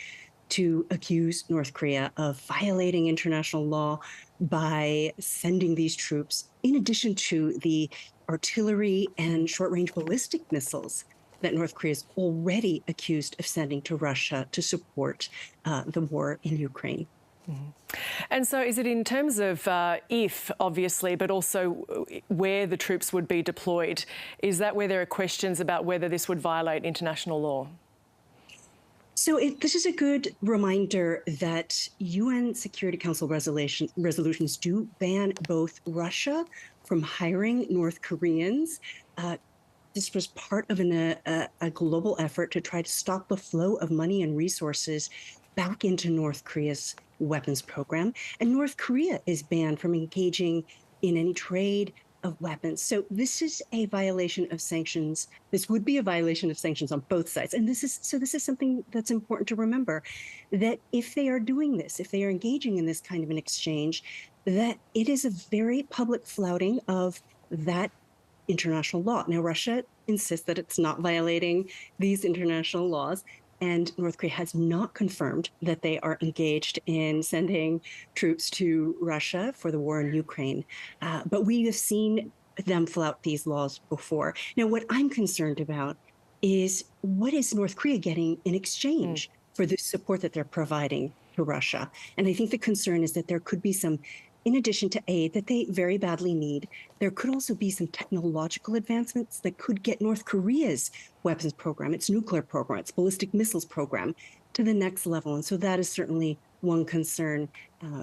accuse North Korea of violating international law by sending these troops, in addition to the artillery and short-range ballistic missiles that North Korea is already accused of sending to Russia to support the war in Ukraine. And so is it in terms of if, obviously, but also where the troops would be deployed? Is that where there are questions about whether this would violate international law? So this is a good reminder that UN Security Council resolutions do ban both Russia from hiring North Koreans. This was part of a global effort to try to stop the flow of money and resources back into North Korea's weapons program. And North Korea is banned from engaging in any trade of weapons. So this is a violation of sanctions. This would be a violation of sanctions on both sides. And this is something that's important to remember, that if they are doing this, if they are engaging in this kind of an exchange, that it is a very public flouting of that international law. Now, Russia insists that it's not violating these international laws, and North Korea has not confirmed that they are engaged in sending troops to Russia for the war in Ukraine. But we have seen them flout these laws before. Now, what I'm concerned about is what is North Korea getting in exchange for the support that they're providing to Russia? And I think the concern is that there could be some, in addition to aid that they very badly need, there could also be some technological advancements that could get North Korea's weapons program, its nuclear program, its ballistic missiles program to the next level. And so that is certainly one concern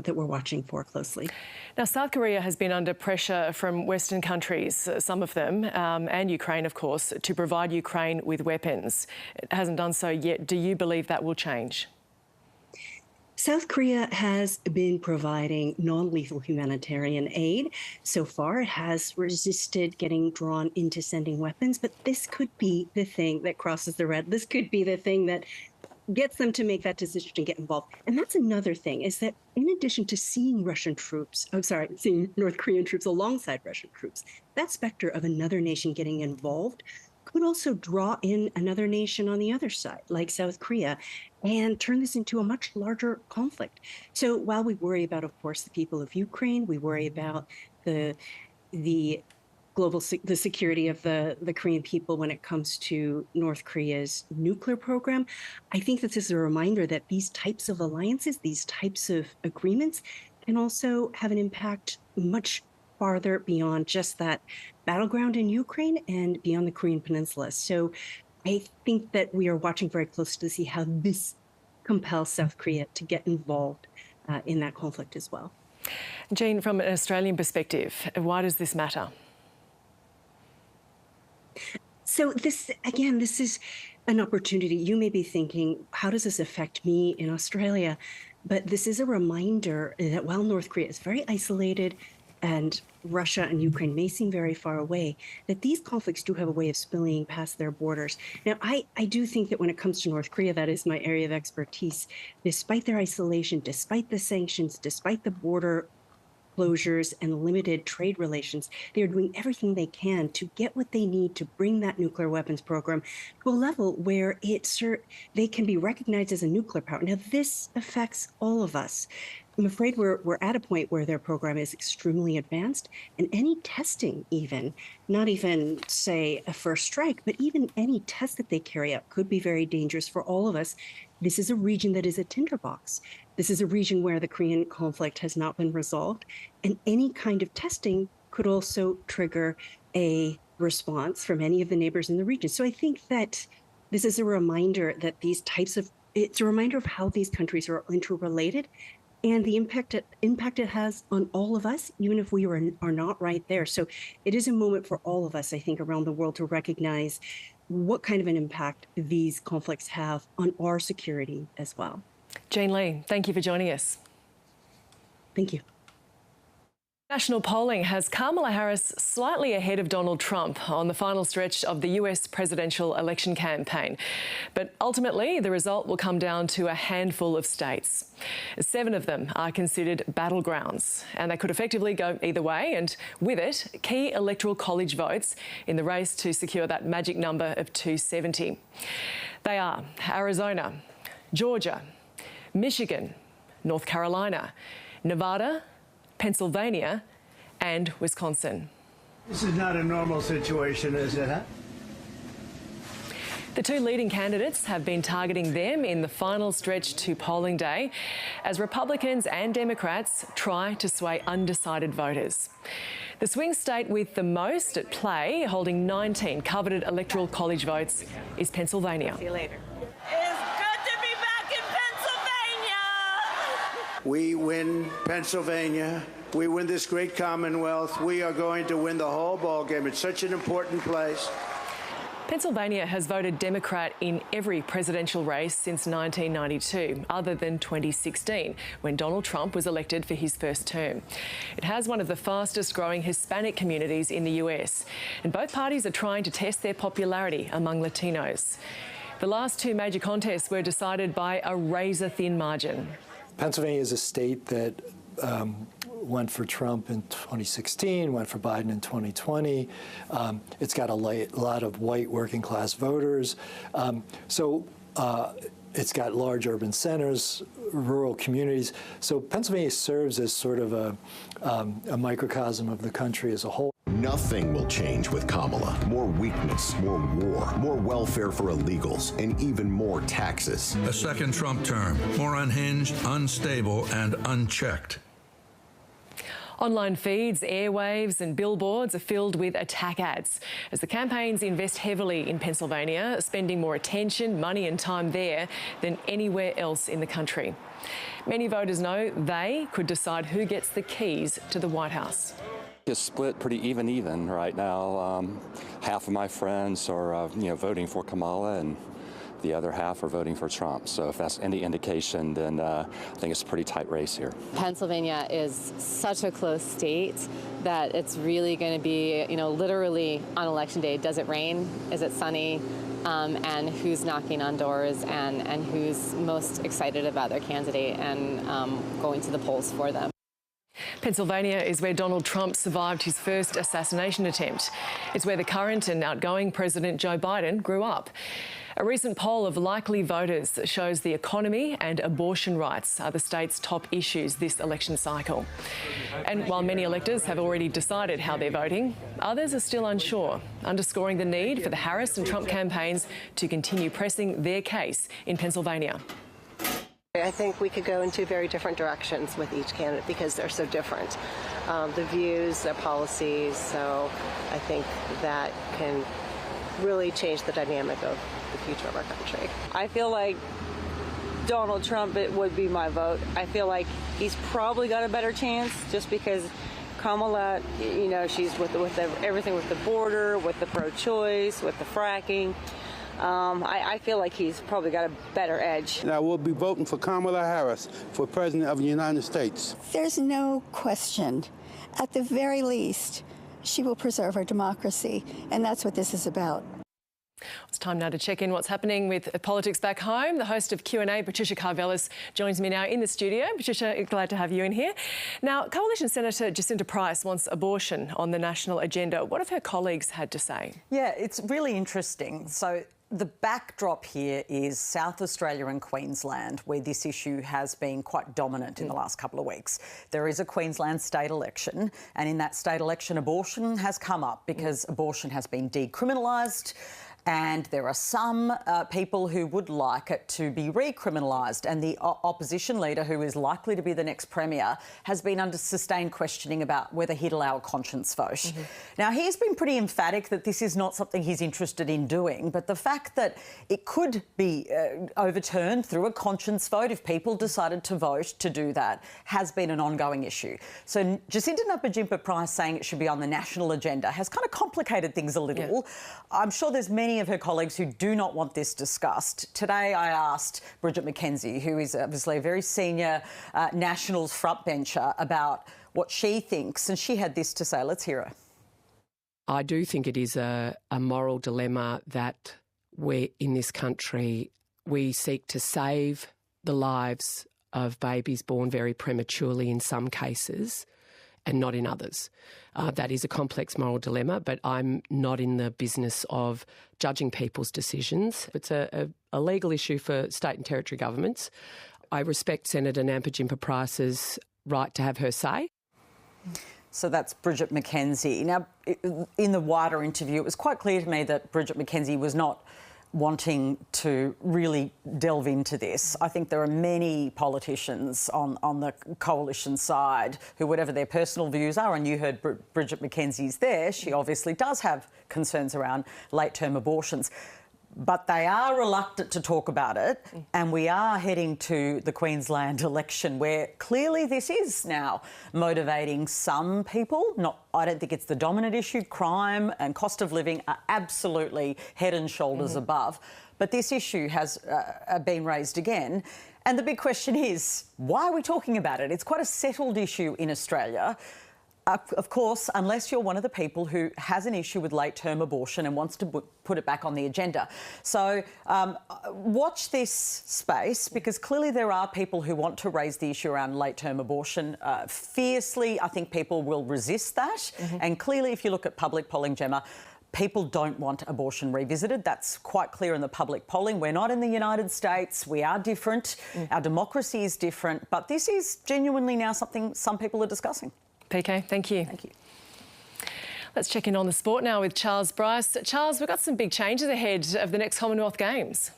that we're watching for closely. Now, South Korea has been under pressure from Western countries, some of them, and Ukraine, of course, to provide Ukraine with weapons. It hasn't done so yet. Do you believe that will change? South Korea has been providing non-lethal humanitarian aid. So far, it has resisted getting drawn into sending weapons, but this could be the thing that crosses the red. This could be the thing that gets them to make that decision to get involved. And that's another thing, is that in addition to seeing seeing North Korean troops alongside Russian troops, that specter of another nation getting involved could also draw in another nation on the other side, like South Korea, and turn this into a much larger conflict. So while we worry about, of course, the people of Ukraine, we worry about the security of the Korean people when it comes to North Korea's nuclear program, I think that this is a reminder that these types of alliances, these types of agreements can also have an impact much farther beyond just that battleground in Ukraine and beyond the Korean Peninsula. So I think that we are watching very closely to see how this compels South Korea to get involved in that conflict as well. Jean, from an Australian perspective, why does this matter? So this is an opportunity. You may be thinking, how does this affect me in Australia? But this is a reminder that while North Korea is very isolated and Russia and Ukraine may seem very far away, that these conflicts do have a way of spilling past their borders. Now, I do think that when it comes to North Korea, that is my area of expertise. Despite their isolation, despite the sanctions, despite the border closures and limited trade relations, they are doing everything they can to get what they need to bring that nuclear weapons program to a level where they can be recognized as a nuclear power. Now, this affects all of us. I'm afraid we're at a point where their program is extremely advanced, and any testing even, not even, say, a first strike, but even any test that they carry out could be very dangerous for all of us. This is a region that is a tinderbox. This is a region where the Korean conflict has not been resolved, and any kind of testing could also trigger a response from any of the neighbors in the region. So I think that this is a reminder that it's a reminder of how these countries are interrelated and the impact it has on all of us, even if we are not right there. So it is a moment for all of us, I think, around the world to recognize what kind of an impact these conflicts have on our security as well. Jean Lee, thank you for joining us. Thank you. National polling has Kamala Harris slightly ahead of Donald Trump on the final stretch of the US presidential election campaign. But ultimately, the result will come down to a handful of states. 7 of them are considered battlegrounds, and they could effectively go either way, and with it, key electoral college votes in the race to secure that magic number of 270. They are Arizona, Georgia, Michigan, North Carolina, Nevada, Pennsylvania and Wisconsin. This is not a normal situation, is it, huh? The 2 leading candidates have been targeting them in the final stretch to polling day as Republicans and Democrats try to sway undecided voters. The swing state with the most at play, holding 19 coveted electoral college votes, is Pennsylvania. See you later. We win Pennsylvania. We win this great Commonwealth. We are going to win the whole ballgame. It's such an important place. Pennsylvania has voted Democrat in every presidential race since 1992, other than 2016, when Donald Trump was elected for his first term. It has one of the fastest growing Hispanic communities in the US, and both parties are trying to test their popularity among Latinos. The last 2 major contests were decided by a razor-thin margin. Pennsylvania is a state that went for Trump in 2016, went for Biden in 2020. It's got a lot of white working class voters. It's got large urban centers, rural communities. So Pennsylvania serves as sort of a microcosm of the country as a whole. Nothing will change with Kamala. More weakness, more war, more welfare for illegals, and even more taxes. A second Trump term, more unhinged, unstable, and unchecked. Online feeds, airwaves and billboards are filled with attack ads as the campaigns invest heavily in Pennsylvania, spending more attention, money and time there than anywhere else in the country. Many voters know they could decide who gets the keys to the White House. It's split pretty even right now. Half of my friends are voting for Kamala, and the other half are voting for Trump. So if that's any indication, then I think it's a pretty tight race here. Pennsylvania is such a close state that it's really going to be, literally on election day, does it rain? Is it sunny? And who's knocking on doors and who's most excited about their candidate and going to the polls for them. Pennsylvania is where Donald Trump survived his first assassination attempt. It's where the current and outgoing President Joe Biden grew up. A recent poll of likely voters shows the economy and abortion rights are the state's top issues this election cycle. And while many electors have already decided how they're voting, others are still unsure, underscoring the need for the Harris and Trump campaigns to continue pressing their case in Pennsylvania. I think we could go in two very different directions with each candidate because they're so different. The views, their policies, so I think that can really change the dynamic of the future of our country. I feel like Donald Trump would be my vote. I feel like he's probably got a better chance just because Kamala, she's with everything with the border, with the pro-choice, with the fracking. I feel like he's probably got a better edge. And I will be voting for Kamala Harris for President of the United States. There's no question. At the very least, she will preserve our democracy, and that's what this is about. It's time now to check in what's happening with politics back home. The host of Q&A, Patricia Carr joins me now in the studio. Patricia, glad to have you in here. Now, Coalition Senator Jacinta Brice wants abortion on the national agenda. What have her colleagues had to say? Yeah, it's really interesting. So the backdrop here is South Australia and Queensland, where this issue has been quite dominant in the last couple of weeks. There is a Queensland state election, and in that state election, abortion has come up because abortion has been decriminalised. And there are some people who would like it to be recriminalised. And the opposition leader, who is likely to be the next premier, has been under sustained questioning about whether he'd allow a conscience vote. Now, he's been pretty emphatic that this is not something he's interested in doing, but the fact that it could be overturned through a conscience vote if people decided to vote to do that has been an ongoing issue. So Jacinta Brice saying it should be on the national agenda has kind of complicated things a little. Yeah. I'm sure there's many of her colleagues who do not want this discussed. Today I asked Bridget McKenzie, who is obviously a very senior Nationals frontbencher, about what she thinks, and she had this to say. Let's hear her. I do think it is a moral dilemma that in this country we seek to save the lives of babies born very prematurely in some cases and not in others. That is a complex moral dilemma, but I'm not in the business of judging people's decisions. It's a legal issue for state and territory governments. I respect Senator Nampa Brice's right to have her say. So that's Bridget McKenzie. Now, in the wider interview, it was quite clear to me that Bridget McKenzie was not wanting to really delve into this. I think there are many politicians on the coalition side who, whatever their personal views are, and you heard Bridget McKenzie's there, she obviously does have concerns around late-term abortions. But they are reluctant to talk about it, and we are heading to the Queensland election where clearly this is now motivating some people. I don't think it's the dominant issue. Crime and cost of living are absolutely head and shoulders above. But this issue has been raised again. And the big question is, why are we talking about it? It's quite a settled issue in Australia. Of course, unless you're one of the people who has an issue with late-term abortion and wants to put it back on the agenda. So watch this space, because clearly there are people who want to raise the issue around late-term abortion fiercely. I think people will resist that. And clearly, if you look at public polling, Gemma, people don't want abortion revisited. That's quite clear in the public polling. We're not in the United States. We are different. Our democracy is different. But this is genuinely now something some people are discussing. PK, thank you. Thank you. Let's check in on the sport now with Charles Brice. Charles, we've got some big changes ahead of the next Commonwealth Games.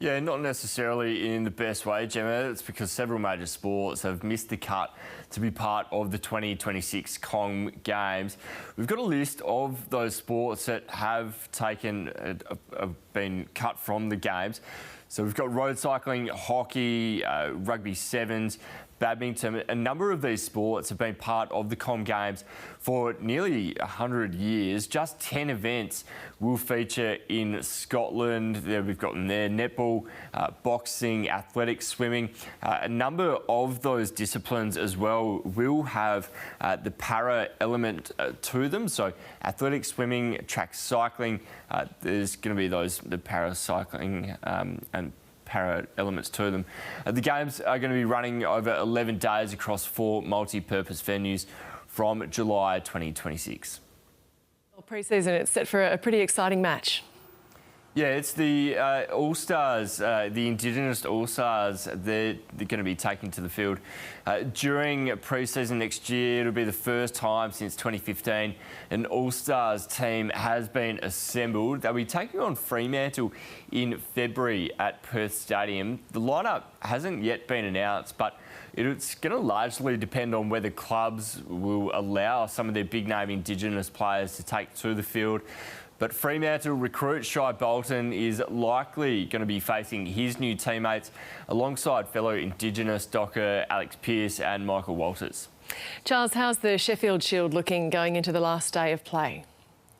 Yeah, not necessarily in the best way, Gemma. It's because several major sports have missed the cut to be part of the 2026 Com Games. We've got a list of those sports that have been cut from the Games. So we've got road cycling, hockey, rugby sevens, badminton. A number of these sports have been part of the Com Games for nearly 100 years. Just 10 events will feature in Scotland. There we've got there netball, boxing, athletics, swimming. A number of those disciplines as well will have the para element to them. So athletics, swimming, track cycling, there's going to be the para cycling and para elements to them. The games are going to be running over 11 days across 4 multi-purpose venues from July 2026. Well, pre-season, it's set for a pretty exciting match. Yeah, it's the All-Stars, the Indigenous All-Stars. They're going to be taking to the field during pre-season next year. It'll be the first time since 2015 an All-Stars team has been assembled. They'll be taking on Fremantle in February at Perth Stadium. The lineup hasn't yet been announced, but it's going to largely depend on whether clubs will allow some of their big-name Indigenous players to take to the field. But Fremantle recruit Shai Bolton is likely going to be facing his new teammates alongside fellow Indigenous docker Alex Pearce and Michael Walters. Charles, how's the Sheffield Shield looking going into the last day of play?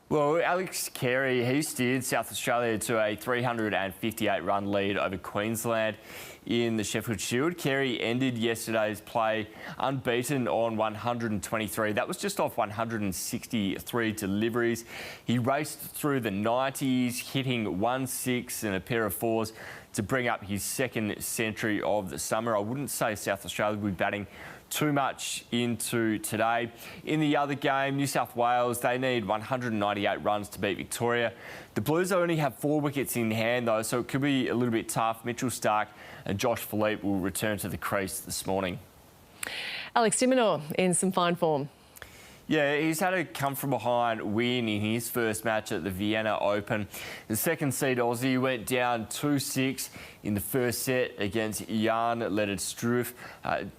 Well, Alex Carey, he steered South Australia to a 358-run lead over Queensland in the Sheffield Shield. Carey ended yesterday's play unbeaten on 123. That was just off 163 deliveries. He raced through the 90s, hitting 1-6 and a pair of 4s to bring up his second century of the summer. I wouldn't say South Australia would be batting too much into today. In the other game, New South Wales, they need 198 runs to beat Victoria. The Blues only have 4 wickets in hand though, so it could be a little bit tough. Mitchell Starc and Josh Philippe will return to the crease this morning. Alex de Minaur in some fine form. Yeah, he's had a come-from-behind win in his first match at the Vienna Open. The second seed Aussie went down 2-6 in the first set against Jan-Lennard Struff.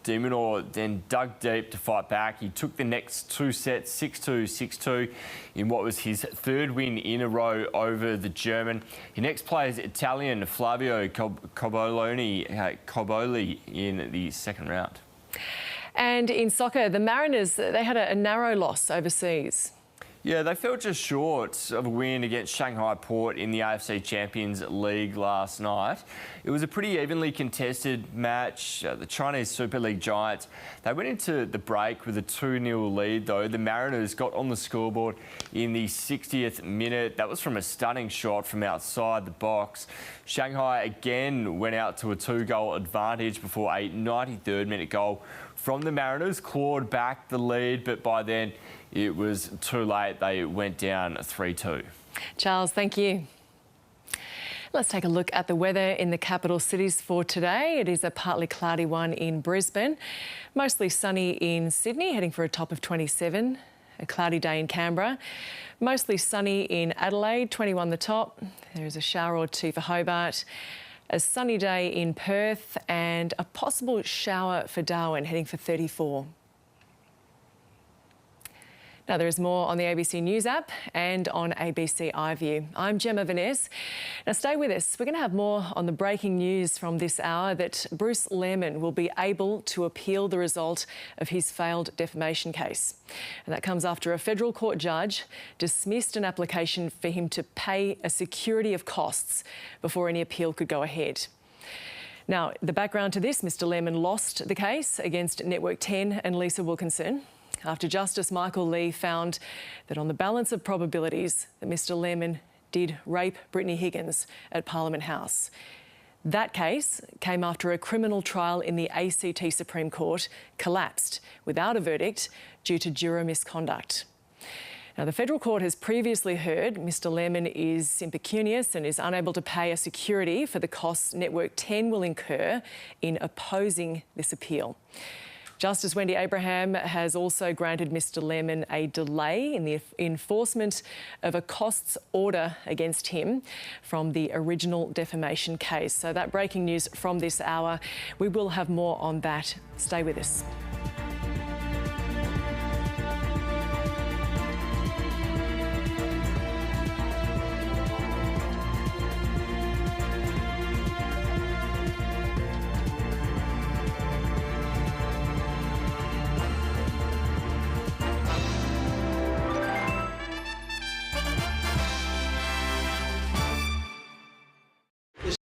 De Minaur then dug deep to fight back. He took the next 2 sets, 6-2, 6-2, in what was his 3rd win in a row over the German. He next plays Italian Flavio Coboloni in the second round. And in soccer, the Mariners, they had a narrow loss overseas. Yeah, they fell just short of a win against Shanghai Port in the AFC Champions League last night. It was a pretty evenly contested match. The Chinese Super League giants, they went into the break with a 2-0 lead though. The Mariners got on the scoreboard in the 60th minute. That was from a stunning shot from outside the box. Shanghai again went out to a 2-goal advantage before a 93rd minute goal from the Mariners clawed back the lead, but by then it was too late. They went down 3-2. Charles, thank you. Let's take a look at the weather in the capital cities for today. It is a partly cloudy one in Brisbane, mostly sunny in Sydney, heading for a top of 27. A cloudy day in Canberra, mostly sunny in Adelaide, 21 the top. There is a shower or 2 for Hobart. A sunny day in Perth and a possible shower for Darwin, heading for 34. Now, there is more on the ABC News app and on ABC iView. I'm Gemma Veness. Now, stay with us. We're going to have more on the breaking news from this hour that Brice Lemman will be able to appeal the result of his failed defamation case. And that comes after a federal court judge dismissed an application for him to pay a security of costs before any appeal could go ahead. Now, the background to this, Mr Lemman lost the case against Network 10 and Lisa Wilkinson after Justice Michael Lee found that on the balance of probabilities that Mr Lemman did rape Brittany Higgins at Parliament House. That case came after a criminal trial in the ACT Supreme Court collapsed without a verdict due to juror misconduct. Now, the federal court has previously heard Mr Lemman is impecunious and is unable to pay a security for the costs Network 10 will incur in opposing this appeal. Justice Wendy Abraham has also granted Mr Lemman a delay in the enforcement of a costs order against him from the original defamation case. So that breaking news from this hour, we will have more on that. Stay with us.